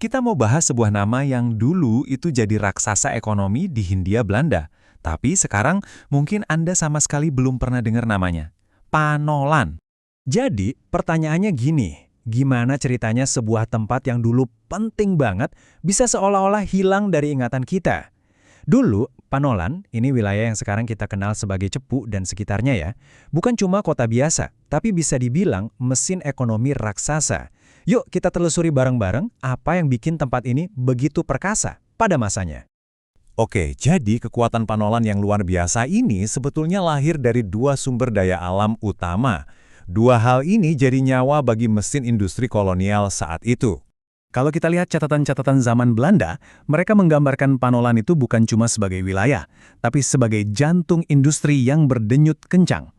Kita mau bahas sebuah nama yang dulu itu jadi raksasa ekonomi di Hindia Belanda. Tapi sekarang mungkin Anda sama sekali belum pernah dengar namanya. Panolan. Jadi, pertanyaannya gini, gimana ceritanya sebuah tempat yang dulu penting banget bisa seolah-olah hilang dari ingatan kita? Dulu, Panolan, ini wilayah yang sekarang kita kenal sebagai Cepu dan sekitarnya ya, bukan cuma kota biasa, tapi bisa dibilang mesin ekonomi raksasa. Yuk kita telusuri bareng-bareng apa yang bikin tempat ini begitu perkasa pada masanya. Oke, jadi kekuatan Panolan yang luar biasa ini sebetulnya lahir dari dua sumber daya alam utama. Dua hal ini jadi nyawa bagi mesin industri kolonial saat itu. Kalau kita lihat catatan-catatan zaman Belanda, mereka menggambarkan Panolan itu bukan cuma sebagai wilayah, tapi sebagai jantung industri yang berdenyut kencang.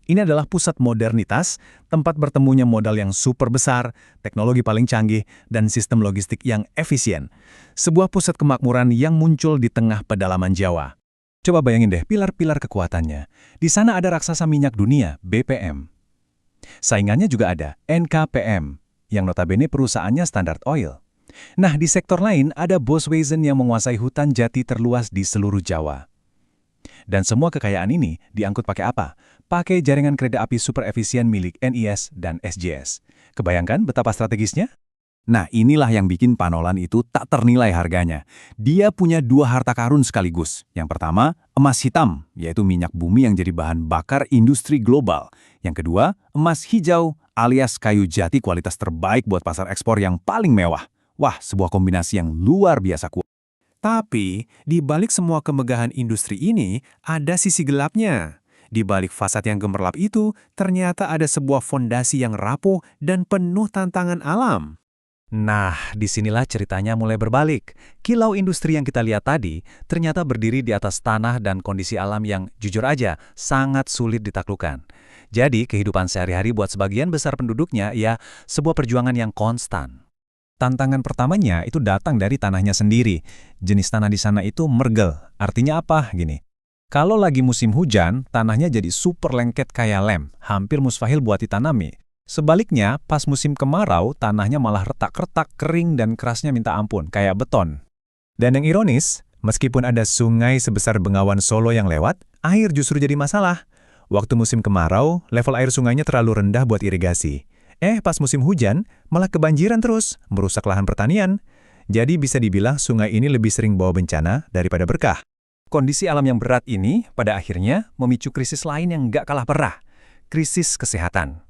Ini adalah pusat modernitas, tempat bertemunya modal yang super besar, teknologi paling canggih, dan sistem logistik yang efisien. Sebuah pusat kemakmuran yang muncul di tengah pedalaman Jawa. Coba bayangin deh pilar-pilar kekuatannya. Di sana ada raksasa minyak dunia, BPM. Saingannya juga ada, NKPM, yang notabene perusahaannya Standard Oil. Nah, di sektor lain ada Boswezen yang menguasai hutan jati terluas di seluruh Jawa. Dan semua kekayaan ini diangkut pakai apa? Pakai jaringan kereta api super efisien milik NIS dan SJS. Kebayangkan betapa strategisnya? Nah, inilah yang bikin Panolan itu tak ternilai harganya. Dia punya dua harta karun sekaligus. Yang pertama, emas hitam, yaitu minyak bumi yang jadi bahan bakar industri global. Yang kedua, emas hijau alias kayu jati kualitas terbaik buat pasar ekspor yang paling mewah. Wah, sebuah kombinasi yang luar biasa kuat. Tapi, di balik semua kemegahan industri ini, ada sisi gelapnya. Di balik fasad yang gemerlap itu, ternyata ada sebuah fondasi yang rapuh dan penuh tantangan alam. Nah, disinilah ceritanya mulai berbalik. Kilau industri yang kita lihat tadi ternyata berdiri di atas tanah dan kondisi alam yang jujur aja sangat sulit ditaklukkan. Jadi, kehidupan sehari-hari buat sebagian besar penduduknya ya sebuah perjuangan yang konstan. Tantangan pertamanya itu datang dari tanahnya sendiri. Jenis tanah di sana itu mergel. Artinya apa? Gini. Kalau lagi musim hujan, tanahnya jadi super lengket kayak lem, hampir mustahil buat ditanami. Sebaliknya, pas musim kemarau, tanahnya malah retak-retak, kering dan kerasnya minta ampun, kayak beton. Dan yang ironis, meskipun ada sungai sebesar Bengawan Solo yang lewat, air justru jadi masalah. Waktu musim kemarau, level air sungainya terlalu rendah buat irigasi. Pas musim hujan, malah kebanjiran terus, merusak lahan pertanian. Jadi bisa dibilang sungai ini lebih sering bawa bencana daripada berkah. Kondisi alam yang berat ini pada akhirnya memicu krisis lain yang nggak kalah parah, krisis kesehatan.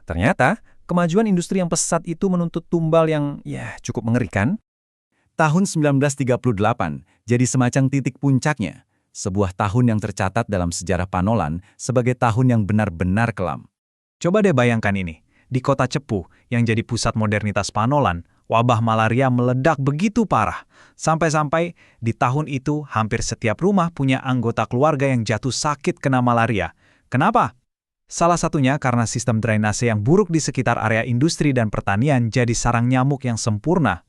Ternyata, kemajuan industri yang pesat itu menuntut tumbal yang cukup mengerikan. Tahun 1938 jadi semacam titik puncaknya, sebuah tahun yang tercatat dalam sejarah Panolan sebagai tahun yang benar-benar kelam. Coba deh bayangkan ini. Di kota Cepu, yang jadi pusat modernitas Panolan, wabah malaria meledak begitu parah. Sampai-sampai di tahun itu hampir setiap rumah punya anggota keluarga yang jatuh sakit kena malaria. Kenapa? Salah satunya karena sistem drainase yang buruk di sekitar area industri dan pertanian jadi sarang nyamuk yang sempurna.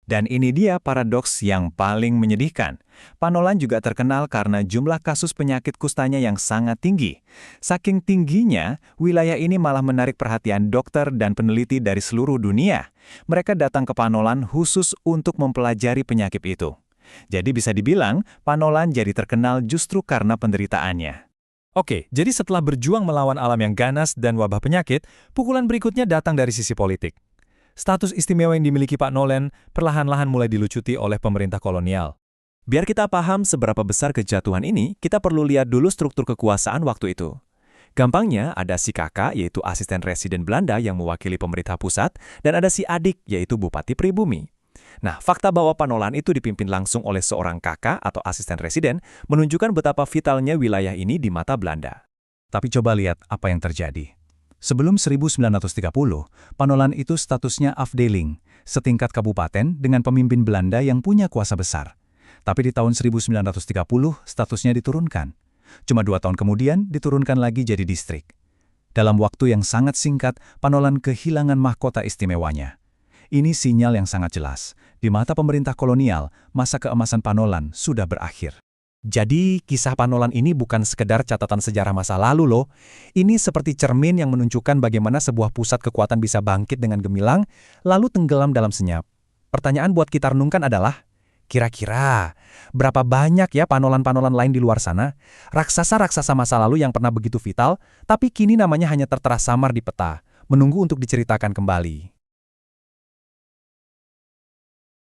Dan ini dia paradoks yang paling menyedihkan. Panolan juga terkenal karena jumlah kasus penyakit kustanya yang sangat tinggi. Saking tingginya, wilayah ini malah menarik perhatian dokter dan peneliti dari seluruh dunia. Mereka datang ke Panolan khusus untuk mempelajari penyakit itu. Jadi bisa dibilang, Panolan jadi terkenal justru karena penderitaannya. Oke, jadi setelah berjuang melawan alam yang ganas dan wabah penyakit, pukulan berikutnya datang dari sisi politik. Status istimewa yang dimiliki Pak Nolan perlahan-lahan mulai dilucuti oleh pemerintah kolonial. Biar kita paham seberapa besar kejatuhan ini, kita perlu lihat dulu struktur kekuasaan waktu itu. Gampangnya, ada si kakak, yaitu asisten residen Belanda yang mewakili pemerintah pusat, dan ada si adik, yaitu Bupati Pribumi. Nah, fakta bahwa Panolan itu dipimpin langsung oleh seorang kakak atau asisten residen menunjukkan betapa vitalnya wilayah ini di mata Belanda. Tapi coba lihat apa yang terjadi. Sebelum 1930, Panolan itu statusnya afdeling, setingkat kabupaten dengan pemimpin Belanda yang punya kuasa besar. Tapi di tahun 1930, statusnya diturunkan. Cuma 2 tahun kemudian, diturunkan lagi jadi distrik. Dalam waktu yang sangat singkat, Panolan kehilangan mahkota istimewanya. Ini sinyal yang sangat jelas. Di mata pemerintah kolonial, masa keemasan Panolan sudah berakhir. Jadi, kisah Panolan ini bukan sekedar catatan sejarah masa lalu loh. Ini seperti cermin yang menunjukkan bagaimana sebuah pusat kekuatan bisa bangkit dengan gemilang, lalu tenggelam dalam senyap. pertanyaan buat kita renungkan adalah, kira-kira berapa banyak ya panolan-panolan lain di luar sana? Raksasa-raksasa masa lalu yang pernah begitu vital, tapi kini namanya hanya tertera samar di peta, menunggu untuk diceritakan kembali.